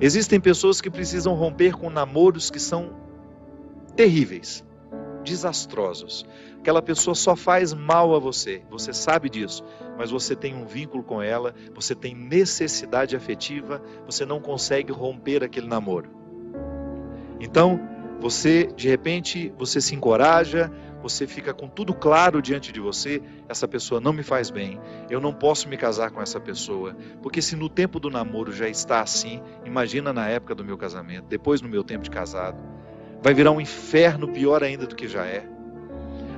Existem pessoas que precisam romper com namoros que são terríveis, desastrosos. Aquela pessoa só faz mal a você, você sabe disso, mas você tem um vínculo com ela, você tem necessidade afetiva, você não consegue romper aquele namoro. Então, você, de repente, você se encoraja, você fica com tudo claro diante de você, essa pessoa não me faz bem, eu não posso me casar com essa pessoa, porque se no tempo do namoro já está assim, imagina na época do meu casamento, depois no meu tempo de casado, vai virar um inferno pior ainda do que já é.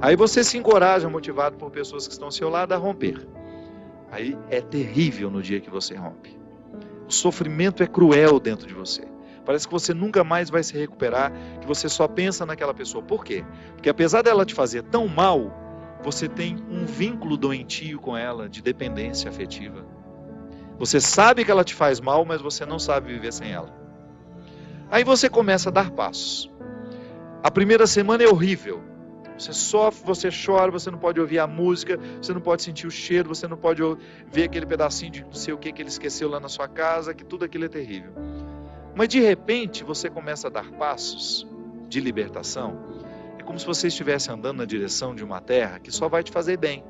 Aí você se encoraja, motivado por pessoas que estão ao seu lado, a romper. Aí é terrível no dia que você rompe. O sofrimento é cruel dentro de você. Parece que você nunca mais vai se recuperar, que você só pensa naquela pessoa. Por quê? Porque apesar dela te fazer tão mal, você tem um vínculo doentio com ela, de dependência afetiva. Você sabe que ela te faz mal, mas você não sabe viver sem ela. Aí você começa a dar passos. A primeira semana é horrível. Você sofre, você chora, você não pode ouvir a música, você não pode sentir o cheiro, você não pode ver aquele pedacinho de não sei o que ele esqueceu lá na sua casa, que tudo aquilo é terrível. Mas de repente você começa a dar passos de libertação. É como se você estivesse andando na direção de uma terra que só vai te fazer bem.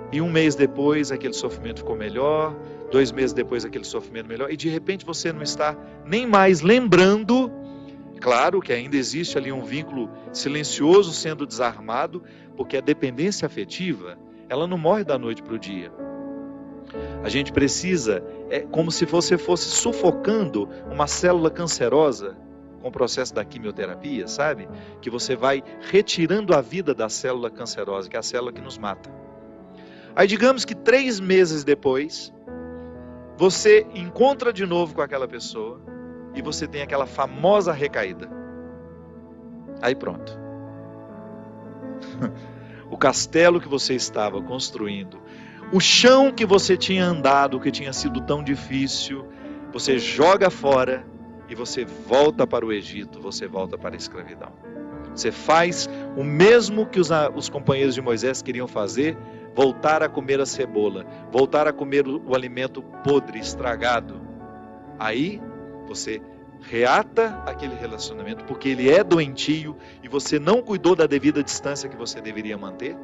E um mês depois aquele sofrimento ficou melhor, 2 meses depois aquele sofrimento melhor, e de repente você não está nem mais lembrando. Claro que ainda existe ali um vínculo silencioso sendo desarmado, porque a dependência afetiva, ela não morre da noite para o dia. A gente precisa, é como se você fosse sufocando uma célula cancerosa com o processo da quimioterapia, sabe? Que você vai retirando a vida da célula cancerosa, que é a célula que nos mata. Aí digamos que 3 meses depois, você encontra de novo com aquela pessoa, e você tem aquela famosa recaída. Aí pronto. O castelo que você estava construindo, o chão que você tinha andado, que tinha sido tão difícil, você joga fora e você volta para o Egito, você volta para a escravidão. Você faz o mesmo que os companheiros de Moisés queriam fazer, voltar a comer a cebola, voltar a comer o alimento podre, estragado. Aí você reata aquele relacionamento, porque ele é doentio e você não cuidou da devida distância que você deveria manter.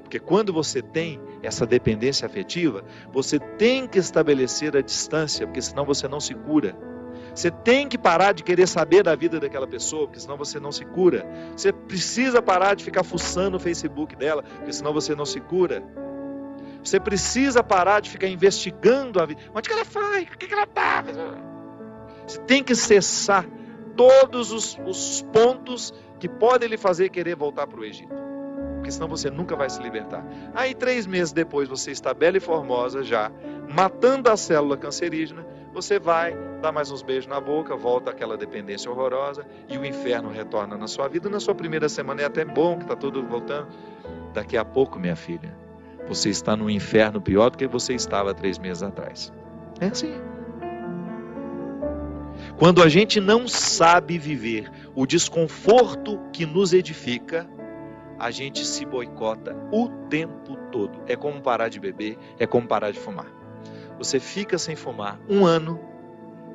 Porque quando você tem essa dependência afetiva, você tem que estabelecer a distância, porque senão você não se cura. Você tem que parar de querer saber da vida daquela pessoa, porque senão você não se cura. Você precisa parar de ficar fuçando o Facebook dela, porque senão você não se cura. Você precisa parar de ficar investigando a vida. Onde que ela foi? O que ela está? Você tem que cessar todos os pontos que podem lhe fazer querer voltar para o Egito. Porque senão você nunca vai se libertar. Aí 3 meses depois você está bela e formosa já, matando a célula cancerígena, você vai dar mais uns beijos na boca, volta àquela dependência horrorosa e o inferno retorna na sua vida. Na sua primeira semana é até bom que está tudo voltando. Daqui a pouco, minha filha, você está no inferno pior do que você estava 3 meses atrás. É assim. Quando a gente não sabe viver o desconforto que nos edifica, a gente se boicota o tempo todo. É como parar de beber, é como parar de fumar. Você fica sem fumar 1 ano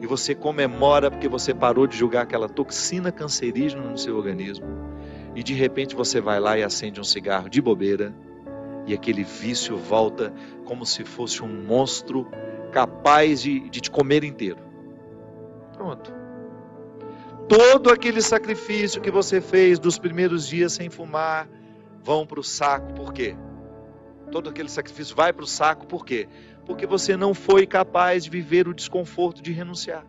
e você comemora porque você parou de jogar aquela toxina cancerígena no seu organismo. E de repente você vai lá e acende um cigarro de bobeira e aquele vício volta como se fosse um monstro capaz de te comer inteiro. Pronto. Todo aquele sacrifício que você fez dos primeiros dias sem fumar vão para o saco. Por quê? Todo aquele sacrifício vai para o saco. Por quê? Porque você não foi capaz de viver o desconforto de renunciar.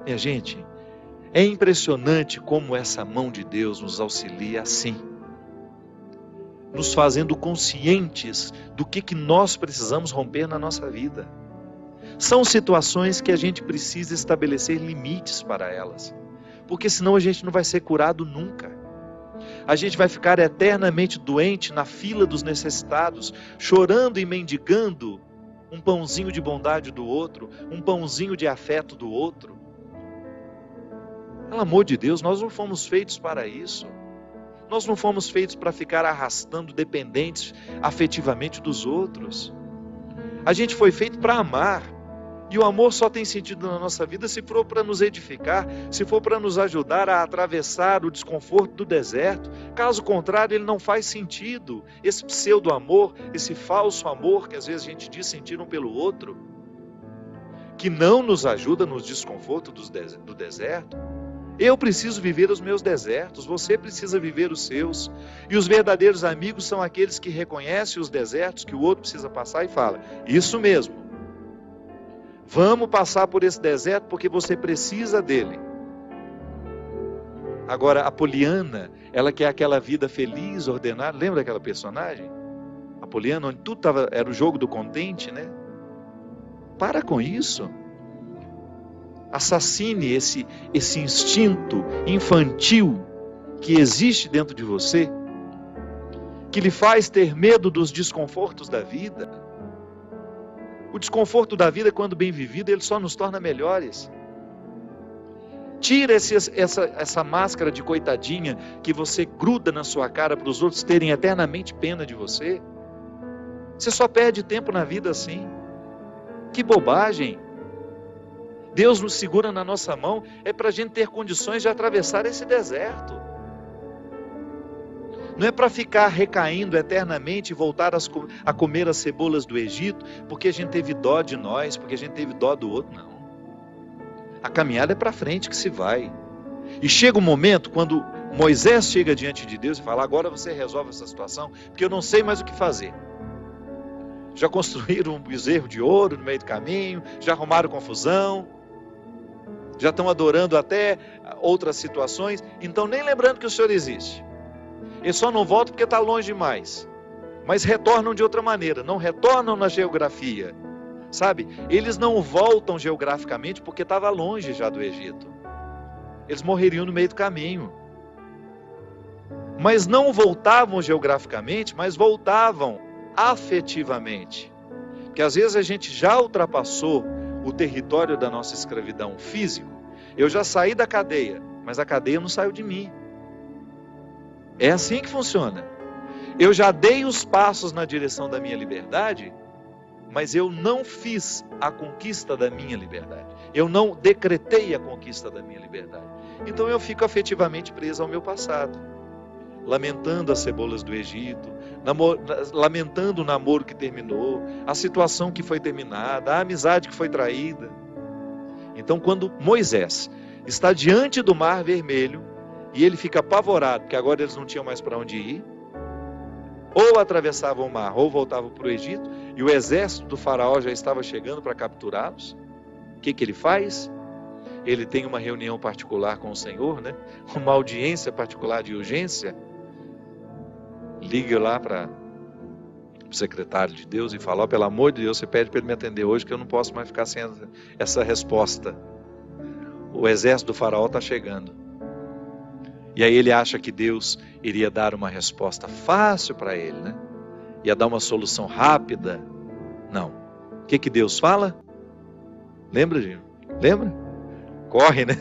Minha gente, é impressionante como essa mão de Deus nos auxilia assim, nos fazendo conscientes do que nós precisamos romper na nossa vida. São situações que a gente precisa estabelecer limites para elas, porque senão a gente não vai ser curado nunca. A gente vai ficar eternamente doente na fila dos necessitados, chorando e mendigando um pãozinho de bondade do outro, um pãozinho de afeto do outro. Pelo amor de Deus, nós não fomos feitos para isso. Nós não fomos feitos para ficar arrastando dependentes afetivamente dos outros. A gente foi feito para amar. E o amor só tem sentido na nossa vida se for para nos edificar, se for para nos ajudar a atravessar o desconforto do deserto. Caso contrário, ele não faz sentido. Esse pseudo-amor, esse falso amor que às vezes a gente diz sentir um pelo outro, que não nos ajuda nos desconfortos do deserto. Eu preciso viver os meus desertos, você precisa viver os seus. E os verdadeiros amigos são aqueles que reconhecem os desertos que o outro precisa passar e fala: isso mesmo. Vamos passar por esse deserto porque você precisa dele. Agora, a Poliana, ela quer aquela vida feliz, ordenada. Lembra daquela personagem? A Poliana, onde tudo era o jogo do contente, né? Para com isso. Assassine esse instinto infantil que existe dentro de você, que lhe faz ter medo dos desconfortos da vida. O desconforto da vida, quando bem vivido, ele só nos torna melhores. Tira essa máscara de coitadinha que você gruda na sua cara para os outros terem eternamente pena de você. Você só perde tempo na vida assim. Que bobagem! Deus nos segura na nossa mão é para a gente ter condições de atravessar esse deserto. Não é para ficar recaindo eternamente e voltar a comer as cebolas do Egito, porque a gente teve dó de nós, porque a gente teve dó do outro, não. A caminhada é para frente que se vai. E chega um momento quando Moisés chega diante de Deus e fala: agora você resolve essa situação, porque eu não sei mais o que fazer. Já construíram um bezerro de ouro no meio do caminho, já arrumaram confusão, já estão adorando até outras situações, então nem lembrando que o Senhor existe. Eles só não voltam porque está longe demais. Mas retornam de outra maneira, não retornam na geografia. Sabe? Eles não voltam geograficamente porque estava longe já do Egito. Eles morreriam no meio do caminho. Mas não voltavam geograficamente, mas voltavam afetivamente. Porque às vezes a gente já ultrapassou o território da nossa escravidão físico. Eu já saí da cadeia, mas a cadeia não saiu de mim. É assim que funciona. Eu já dei os passos na direção da minha liberdade, mas eu não fiz a conquista da minha liberdade. Eu não decretei a conquista da minha liberdade. Então eu fico afetivamente preso ao meu passado, lamentando as cebolas do Egito, lamentando o namoro que terminou, a situação que foi terminada, a amizade que foi traída. Então, quando Moisés está diante do Mar Vermelho, e ele fica apavorado, porque agora eles não tinham mais para onde ir, ou atravessavam o mar, ou voltavam para o Egito, e o exército do faraó já estava chegando para capturá-los. O que ele faz? Ele tem uma reunião particular com o Senhor, né? Uma audiência particular de urgência. Liga lá para o secretário de Deus e fala: pelo amor de Deus, você pede para ele me atender hoje, que eu não posso mais ficar sem essa resposta. O exército do faraó está chegando. E aí ele acha que Deus iria dar uma resposta fácil para ele, né? Ia dar uma solução rápida. Não. O que Deus fala? Lembra, Gino? Lembra? Corre, né?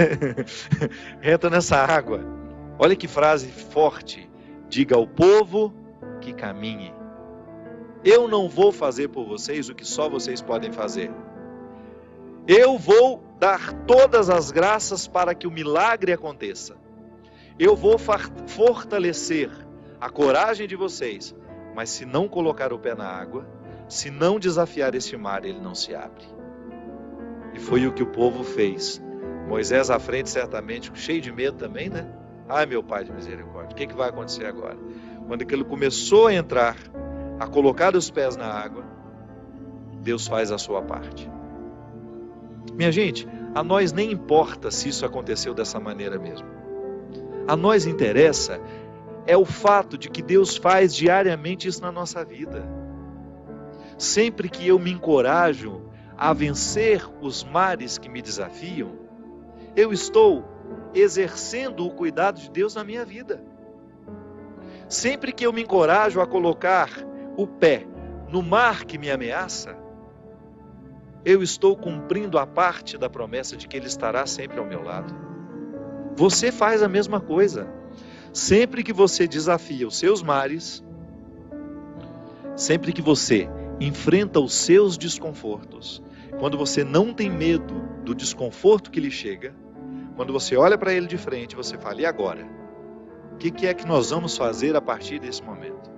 Entra nessa água. Olha que frase forte. Diga ao povo que caminhe. Eu não vou fazer por vocês o que só vocês podem fazer. Eu vou dar todas as graças para que o milagre aconteça. Eu vou fortalecer a coragem de vocês, mas se não colocar o pé na água, se não desafiar este mar, ele não se abre. E foi o que o povo fez. Moisés à frente, certamente, cheio de medo também, né? Ai, meu Pai de misericórdia, o que vai acontecer agora? Quando ele começou a entrar, a colocar os pés na água, Deus faz a sua parte. Minha gente, a nós nem importa se isso aconteceu dessa maneira mesmo. A nós interessa é o fato de que Deus faz diariamente isso na nossa vida. Sempre que eu me encorajo a vencer os mares que me desafiam, eu estou exercendo o cuidado de Deus na minha vida. Sempre que eu me encorajo a colocar o pé no mar que me ameaça, eu estou cumprindo a parte da promessa de que Ele estará sempre ao meu lado. Você faz a mesma coisa. Sempre que você desafia os seus mares, sempre que você enfrenta os seus desconfortos, Quando você não tem medo do desconforto que lhe chega, quando você olha para ele de frente, você fala: e agora? O que é que nós vamos fazer a partir desse momento?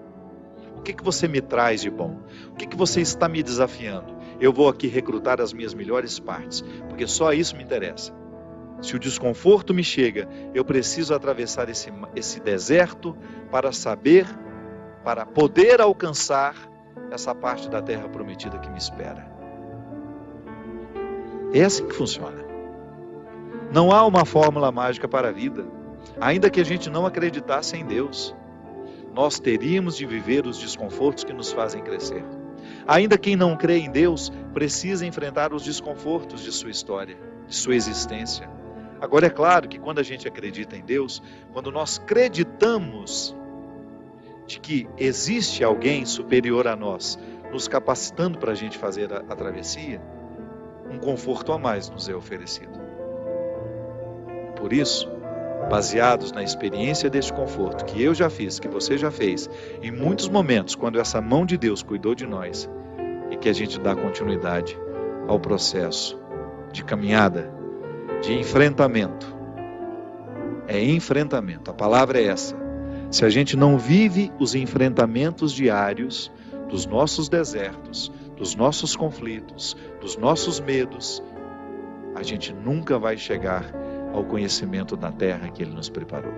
O que você me traz de bom? O que você está me desafiando? Eu vou aqui recrutar as minhas melhores partes, porque só isso me interessa. Se o desconforto me chega, eu preciso atravessar esse deserto para poder alcançar essa parte da terra prometida que me espera. É assim que funciona. Não há uma fórmula mágica para a vida. Ainda que a gente não acreditasse em Deus, nós teríamos de viver os desconfortos que nos fazem crescer. Ainda quem não crê em Deus precisa enfrentar os desconfortos de sua história, de sua existência. Agora é claro que quando a gente acredita em Deus, quando nós acreditamos de que existe alguém superior a nós, nos capacitando para a gente fazer a travessia, um conforto a mais nos é oferecido. Por isso, baseados na experiência deste conforto que eu já fiz, que você já fez, em muitos momentos, quando essa mão de Deus cuidou de nós, e que a gente dá continuidade ao processo de caminhada, de enfrentamento. É enfrentamento, a palavra é essa. Se a gente não vive os enfrentamentos diários dos nossos desertos, dos nossos conflitos, dos nossos medos, a gente nunca vai chegar ao conhecimento da terra que Ele nos preparou.